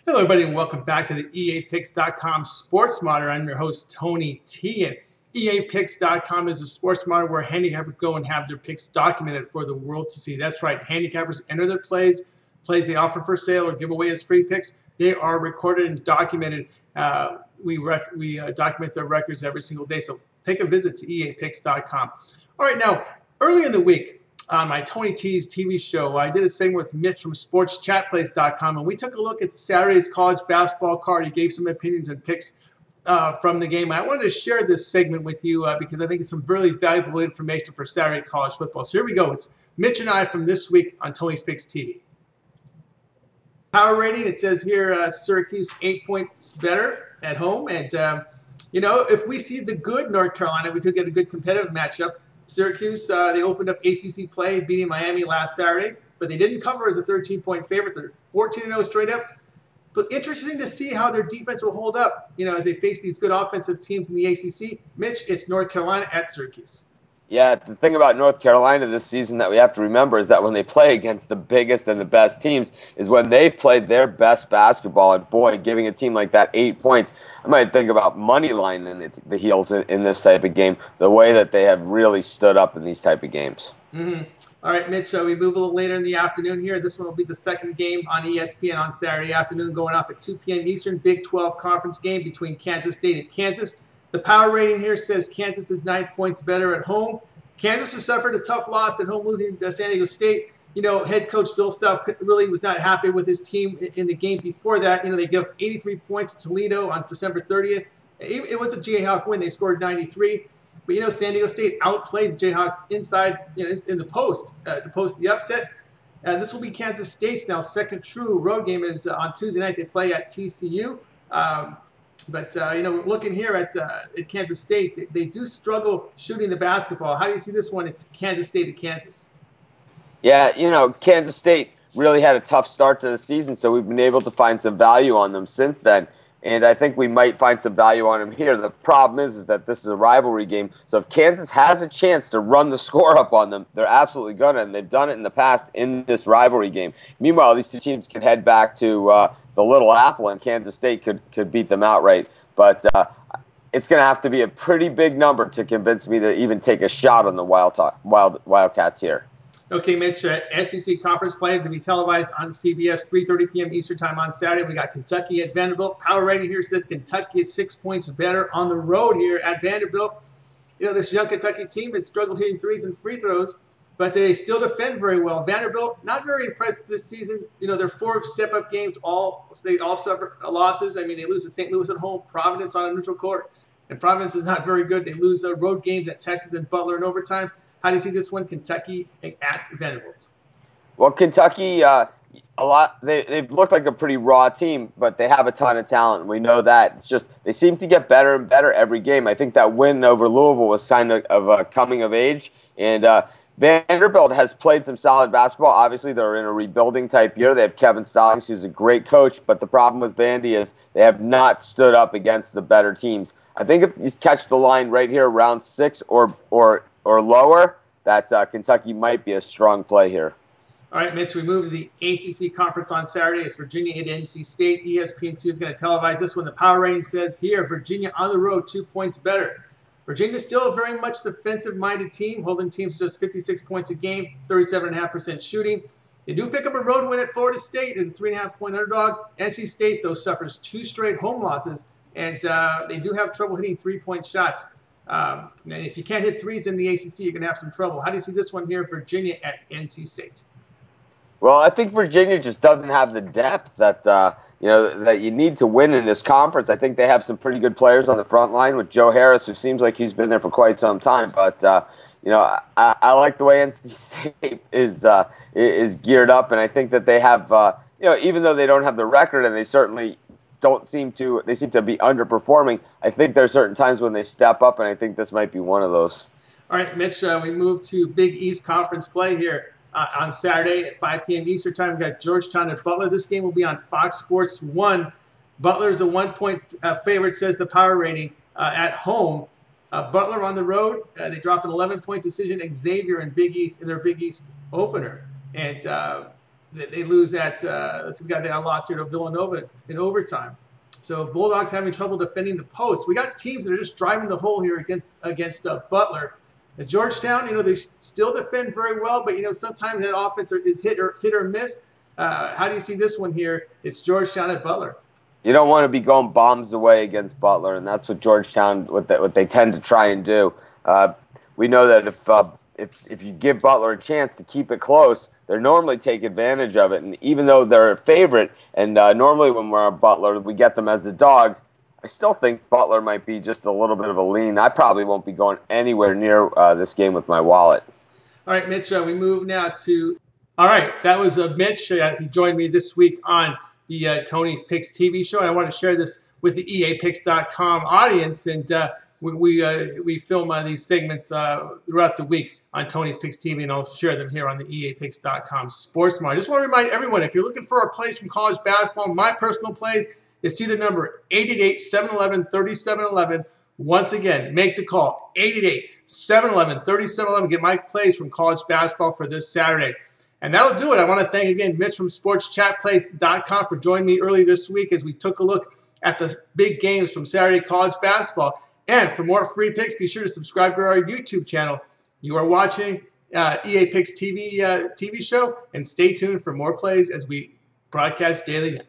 Hello, everybody, and welcome back to the EAPicks.com Sports Monitor. I'm your host, Tony T. And EAPicks.com is a sports monitor where handicappers go and have their picks documented for the world to see. That's right, handicappers enter their plays they offer for sale or give away as free picks. They are recorded and documented. We document their records every single day. So take a visit to EAPicks.com. All right, now, earlier in the week, on my Tony T's TV show, I did a segment with Mitch from SportsChatPlace.com, and we took a look at Saturday's college basketball card. He gave some opinions and picks from the game. I wanted to share this segment with you because I think it's some really valuable information for Saturday college football. So here we go. It's Mitch and I from this week on Tony's Picks TV. Power rating, it says here Syracuse 8 points better at home. And, if we see the good North Carolina, we could get a good competitive matchup. Syracuse, they opened up ACC play, beating Miami last Saturday, but they didn't cover as a 13-point favorite. They're 14-0 straight up. But interesting to see how their defense will hold up, as they face these good offensive teams in the ACC. Mitch, it's North Carolina at Syracuse. Yeah, the thing about North Carolina this season that we have to remember is that when they play against the biggest and the best teams is when they've played their best basketball. And boy, giving a team like that 8 points, I might think about money line in the heels in this type of game, the way that they have really stood up in these type of games. Mm-hmm. All right, Mitch, we move a little later in the afternoon here. This one will be the second game on ESPN on Saturday afternoon, going off at 2 p.m. Eastern, Big 12 conference game between Kansas State and Kansas. The power rating here says Kansas is 9 points better at home. Kansas has suffered a tough loss at home, losing to San Diego State. Head coach Bill Self really was not happy with his team in the game before that. They gave up 83 points to Toledo on December 30th. It was a Jayhawk win. They scored 93. But, San Diego State outplayed the Jayhawks inside, in the post to post the upset. This will be Kansas State's now second true road game is on Tuesday night. They play at TCU. But looking here at Kansas State, they do struggle shooting the basketball. How do you see this one? It's Kansas State at Kansas. Yeah, Kansas State really had a tough start to the season, so we've been able to find some value on them since then. And I think we might find some value on them here. The problem is that this is a rivalry game. So if Kansas has a chance to run the score up on them, they're absolutely going to. And they've done it in the past in this rivalry game. Meanwhile, these two teams can head back to the Little Apple, and Kansas State could beat them outright. But it's going to have to be a pretty big number to convince me to even take a shot on the Wildcats here. Okay, Mitch, SEC conference play to be televised on CBS, 3:30 p.m. Eastern time on Saturday. We got Kentucky at Vanderbilt. Power rating here says Kentucky is 6 points better on the road here at Vanderbilt. This young Kentucky team has struggled hitting threes and free throws, but they still defend very well. Vanderbilt, not very impressed this season. Their 4 step-up games, they all suffer losses. They lose to St. Louis at home, Providence on a neutral court, and Providence is not very good. They lose road games at Texas and Butler in overtime. How do you see this one, Kentucky at Vanderbilt? Well, Kentucky, they've looked like a pretty raw team, but they have a ton of talent. We know that. It's just they seem to get better and better every game. I think that win over Louisville was kind of a coming of age. And Vanderbilt has played some solid basketball. Obviously, they're in a rebuilding type year. They have Kevin Stallings, who's a great coach. But the problem with Vandy is they have not stood up against the better teams. I think if you catch the line right here around 6 or lower, that Kentucky might be a strong play here. All right, Mitch, we move to the ACC conference on Saturday. It's Virginia at NC State. ESPN2 is going to televise this one. The power rating says here, Virginia on the road, 2 points better. Virginia still a very much defensive-minded team, holding teams just 56 points a game, 37.5% shooting. They do pick up a road win at Florida State as a 3.5-point underdog. NC State, though, suffers 2 straight home losses, and they do have trouble hitting 3-point shots. And if you can't hit threes in the ACC, you're going to have some trouble. How do you see this one here, Virginia at NC State? Well, I think Virginia just doesn't have the depth that that you need to win in this conference. I think they have some pretty good players on the front line with Joe Harris, who seems like he's been there for quite some time. But I like the way NC State is geared up, and I think that they have even though they don't have the record, and they certainly seem to be underperforming. I think there are certain times when they step up, and I think this might be one of those. All right, Mitch, we move to Big East Conference play here on Saturday at 5 p.m. Eastern time. We've got Georgetown and Butler. This game will be on Fox Sports 1. Butler is a 1-point favorite, says the power rating at home. Butler on the road, they drop an 11-point decision. Xavier in their Big East opener. And They lose at we got that loss here to Villanova in overtime. So Bulldogs having trouble defending the post. We got teams that are just driving the hole here against Butler. At Georgetown, they still defend very well, but sometimes that offense is hit or miss. How do you see this one here? It's Georgetown at Butler. You don't want to be going bombs away against Butler, and that's what Georgetown, what they tend to try and do. We know that if you give Butler a chance to keep it close, they normally take advantage of it. And even though they're a favorite, and normally when we're on Butler, we get them as a dog, I still think Butler might be just a little bit of a lean. I probably won't be going anywhere near this game with my wallet. All right, Mitch, we move now to – all right, that was Mitch. He joined me this week on the Tony's Picks TV show, and I want to share this with the EAPicks.com audience. And we film these segments throughout the week on Tony's Picks TV, and I'll share them here on the EAPicks.com Sports Mart. I just want to remind everyone, if you're looking for a plays from college basketball, my personal plays is to the number 888-711-3711. Once again, make the call, 888-711-3711. Get my plays from college basketball for this Saturday. And that'll do it. I want to thank again Mitch from SportsChatPlace.com for joining me early this week as we took a look at the big games from Saturday college basketball. And for more free picks, be sure to subscribe to our YouTube channel. You are watching EA Picks TV show, and stay tuned for more plays as we broadcast daily now.